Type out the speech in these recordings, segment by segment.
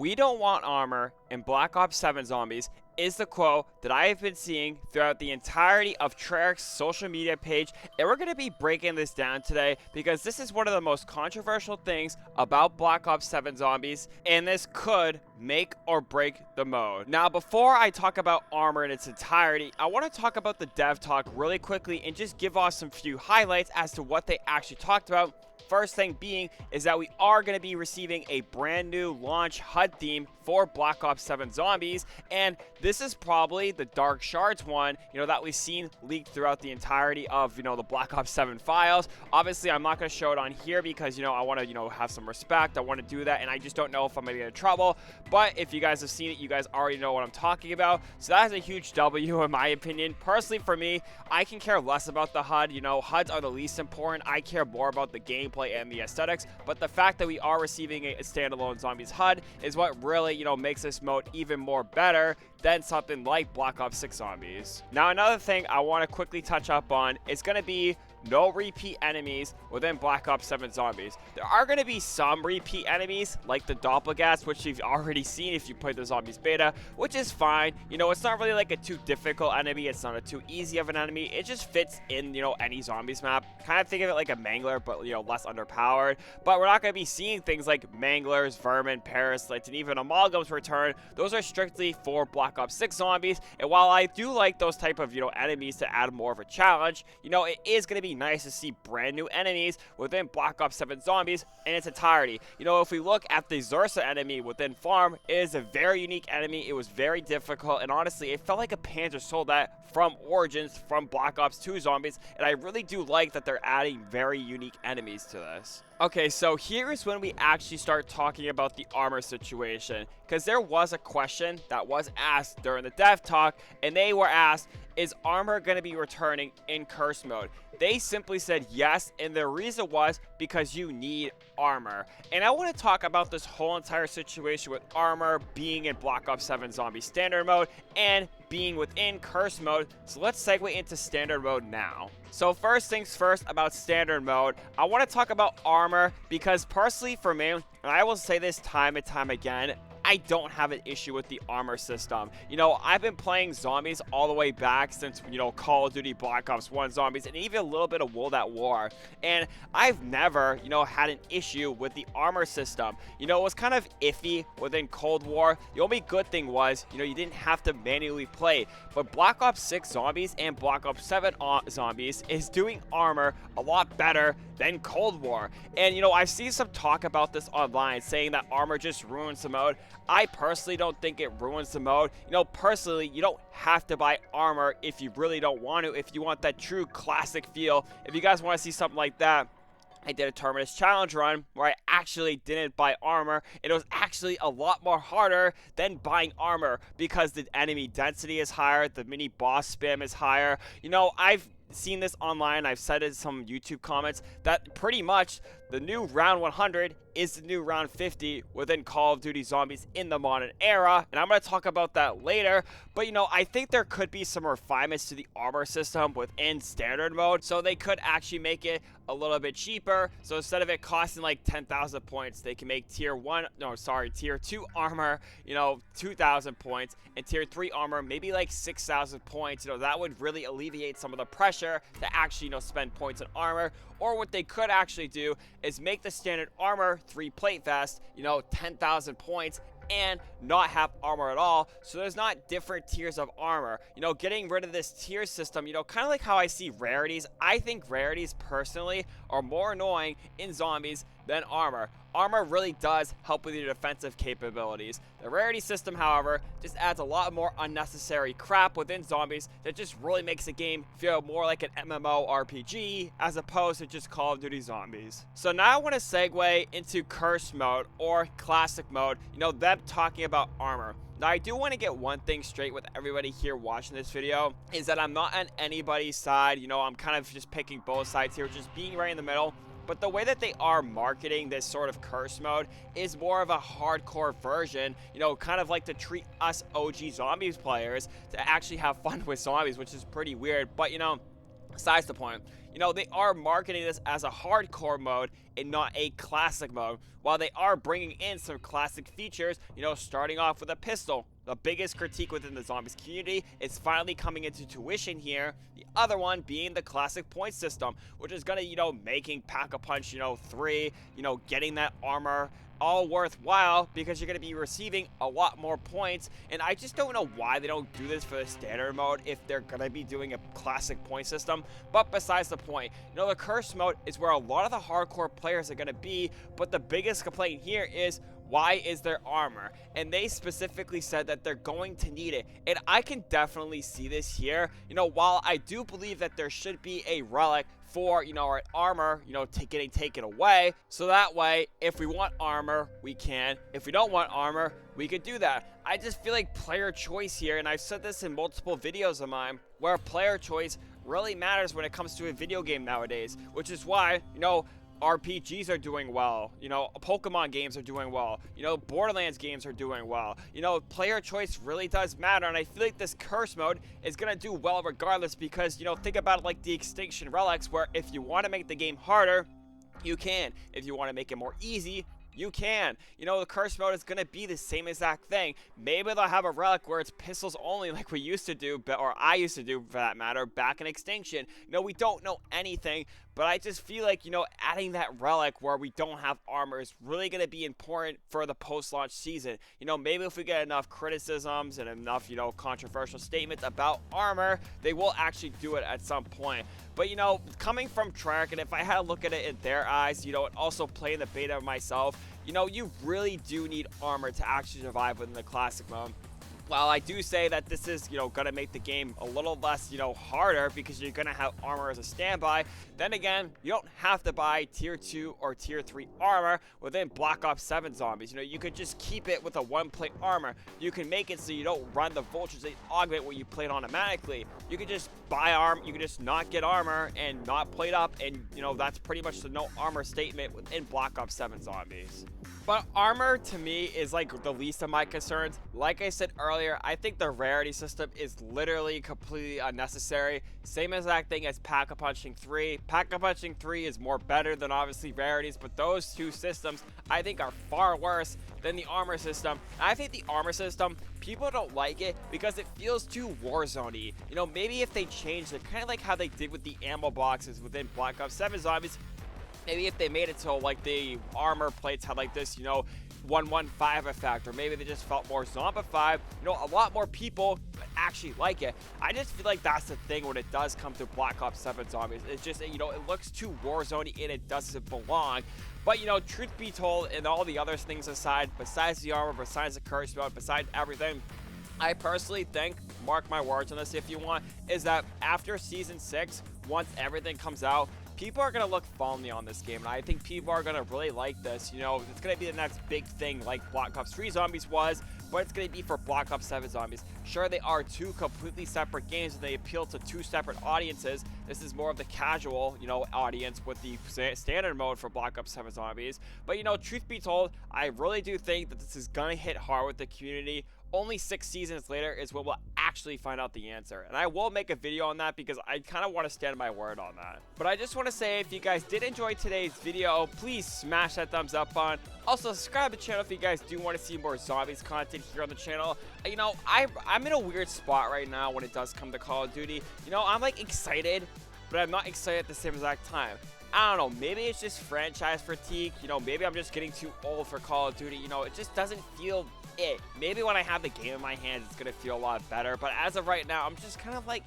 "We don't want armor in Black Ops 7 Zombies" is the quote that I have been seeing throughout the entirety of Treyarch's social media page, and we're going to be breaking this down today because this is one of the most controversial things about Black Ops 7 Zombies, and this could make or break the mode. Now, before I talk about armor in its entirety, I want to talk about the dev talk really quickly and just give off some few highlights as to what they actually talked about. First thing being is that we are going to be receiving a brand new launch HUD theme for Black Ops 7 Zombies, and this is probably the Dark Shards one, that we've seen leaked throughout the entirety of, the Black Ops 7 files. Obviously, I'm not going to show it on here because, I want to, have some respect. I want to do that, and I just don't know if I'm going to get in trouble, but if you guys have seen it, you guys already know what I'm talking about, so that is a huge W in my opinion. Personally, for me, I can care less about the HUD. HUDs are the least important. I care more about the gameplay and the aesthetics, but the fact that we are receiving a standalone Zombies HUD is what really, makes this mode even more better than something like Black Ops 6 Zombies. Now, another thing I want to quickly touch up on is going to be no repeat enemies within Black Ops 7 Zombies. There are going to be some repeat enemies, like the Doppelgangers, which you've already seen if you played the Zombies beta, which is fine. It's not really like a too difficult enemy. It's not a too easy of an enemy. It just fits in, any Zombies map. Kind of think of it like a Mangler, but, less underpowered. But we're not going to be seeing things like Manglers, Vermin, Parasites, and even Amalgams return. Those are strictly for Black Ops 6 Zombies. And while I do like those type of, enemies to add more of a challenge, it is going to be nice to see brand new enemies within Black Ops 7 Zombies in its entirety. If we look at the Zursa enemy within Farm, it is a very unique enemy. It was very difficult, and honestly, it felt like a Panzer Soldat from Origins, from Black Ops 2 Zombies, and I really do like that they're adding very unique enemies to this. Okay, so here is when we actually start talking about the armor situation, because there was a question that was asked during the dev talk, and they were asked, is armor going to be returning in curse mode? They simply said yes, and the reason was because you need armor. And I want to talk about this whole entire situation with armor being in Black Ops 7 Zombie Standard Mode and being within curse mode. So let's segue into standard mode now. So first things first about standard mode, I want to talk about armor because personally for me, and I will say this time and time again, I don't have an issue with the armor system. I've been playing Zombies all the way back since, Call of Duty Black Ops 1 Zombies and even a little bit of World at War. And I've never, had an issue with the armor system. It was kind of iffy within Cold War. The only good thing was, you didn't have to manually play. But Black Ops 6 Zombies and Black Ops 7 Zombies is doing armor a lot better than Cold War. And, I've seen some talk about this online saying that armor just ruins the mode. I personally don't think it ruins the mode. Personally, you don't have to buy armor if you really don't want to, if you want that true classic feel. If you guys want to see something like that, I did a Terminus challenge run where I actually didn't buy armor, and it was actually a lot more harder than buying armor because the enemy density is higher, the mini boss spam is higher. I've seen this online, I've said it in some YouTube comments, that pretty much the new round 100 is the new round 50 within Call of Duty Zombies in the modern era, and I'm going to talk about that later. But I think there could be some refinements to the armor system within standard mode, so they could actually make it a little bit cheaper. So instead of it costing like 10,000 points, they can make tier 2 armor, 2,000 points, and tier 3 armor maybe like 6,000 points. That would really alleviate some of the pressure to actually spend points on armor. Or what they could actually do is make the standard armor 3 plate vest, 10,000 points, and not have armor at all, so there's not different tiers of armor. Getting rid of this tier system, kind of like how I see rarities. I think rarities personally are more annoying in Zombies than armor. Armor really does help with your defensive capabilities. The rarity system, however, just adds a lot more unnecessary crap within Zombies that just really makes the game feel more like an MMORPG as opposed to just Call of Duty Zombies. So now I want to segue into Curse Mode or Classic Mode, them talking about armor. Now, I do want to get one thing straight with everybody here watching this video, is that I'm not on anybody's side. I'm kind of just picking both sides here, just being right in the middle. But the way that they are marketing this sort of curse mode is more of a hardcore version, kind of like to treat us OG Zombies players to actually have fun with Zombies, which is pretty weird. But, besides the point, you know, they are marketing this as a hardcore mode and not a classic mode. While they are bringing in some classic features, you know, starting off with a pistol. The biggest critique within the zombies community is finally coming into tuition here. The other one being the classic point system, which is gonna, you know, making Pack-a-Punch, you know, 3, you know, getting that armor all worthwhile because you're going to be receiving a lot more points. And I just don't know why they don't do this for the standard mode if they're going to be doing a classic point system. But besides the point, you know, the curse mode is where a lot of the hardcore players are going to be, but the biggest complaint here is, why is there armor? And they specifically said that they're going to need it. And I can definitely see this here. You know, while I do believe that there should be a relic for, you know, our armor, you know, getting taken away. So that way, if we want armor, we can. If we don't want armor, we could do that. I just feel like player choice here, and I've said this in multiple videos of mine, where player choice really matters when it comes to a video game nowadays, which is why, you know, RPGs are doing well, you know, Pokemon games are doing well, you know, Borderlands games are doing well. You know, player choice really does matter, and I feel like this curse mode is gonna do well regardless because, you know, think about it like the Extinction Relics, where if you want to make the game harder, you can. If you want to make it more easy, you can. You know, the curse mode is going to be the same exact thing. Maybe they'll have a relic where it's pistols only like we used to do, or I used to do for that matter, back in Extinction. You know, we don't know anything, but I just feel like, you know, adding that relic where we don't have armor is really going to be important for the post-launch season. You know, maybe if we get enough criticisms and enough, you know, controversial statements about armor, they will actually do it at some point. But, you know, coming from Treyarch, and if I had to look at it in their eyes, you know, and also playing the beta myself, you know, you really do need armor to actually survive within the classic mode. While I do say that this is, you know, going to make the game a little less, you know, harder because you're going to have armor as a standby, then again, you don't have to buy tier 2 or tier 3 armor within Black Ops 7 zombies. You know, you could just keep it with a one-plate armor. You can make it so you don't run the vultures that augment what you played automatically. You could just buy armor, you could just not get armor and not plate up, and, you know, that's pretty much the no armor statement within Black Ops 7 zombies. But armor, to me, is like the least of my concerns. Like I said earlier, I think the rarity system is literally completely unnecessary. Same exact thing as Pack-a-Punching 3. Pack-a-Punching 3 is more better than obviously rarities, but those two systems I think are far worse than the armor system. And I think the armor system, people don't like it because it feels too Warzone-y. You know, maybe if they changed it, kind of like how they did with the ammo boxes within Black Ops 7 zombies, maybe if they made it so like the armor plates had like this, you know, 115 effect, or maybe they just felt more zombified, you know, a lot more people would actually like it. I just feel like that's the thing when it does come to Black Ops 7 zombies. It's just, you know, it looks too Warzone and it doesn't belong. But, you know, truth be told, and all the other things aside, besides the armor, besides the curse mode, besides everything, I personally think, mark my words on this if you want, is that after Season 6, once everything comes out, people are going to look fondly on this game, and I think people are going to really like this. You know, it's going to be the next big thing like Black Ops 3 Zombies was, but it's going to be for Black Ops 7 Zombies. Sure, they are two completely separate games, and they appeal to two separate audiences. This is more of the casual, you know, audience with the standard mode for Black Ops 7 Zombies. But, you know, truth be told, I really do think that this is going to hit hard with the community. Only 6 seasons later is when we'll actually find out the answer. And I will make a video on that because I kind of want to stand my word on that. But I just want to say, if you guys did enjoy today's video, please smash that thumbs up button. Also, subscribe to the channel if you guys do want to see more zombies content here on the channel. You know, I'm in a weird spot right now when it does come to Call of Duty. You know, I'm like excited, but I'm not excited at the same exact time. I don't know, maybe it's just franchise fatigue. You know, maybe I'm just getting too old for Call of Duty. You know, it just doesn't feel it. Maybe when I have the game in my hands, it's gonna feel a lot better, but as of right now, I'm just kind of like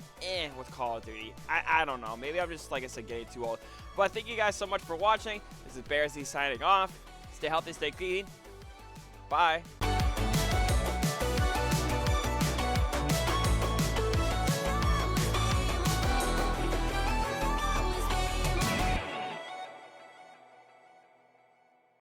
with Call of Duty. I don't know, maybe I'm just, like I said, getting too old. But thank you guys so much for watching. This is Bearsy signing off. Stay healthy, stay clean. Bye.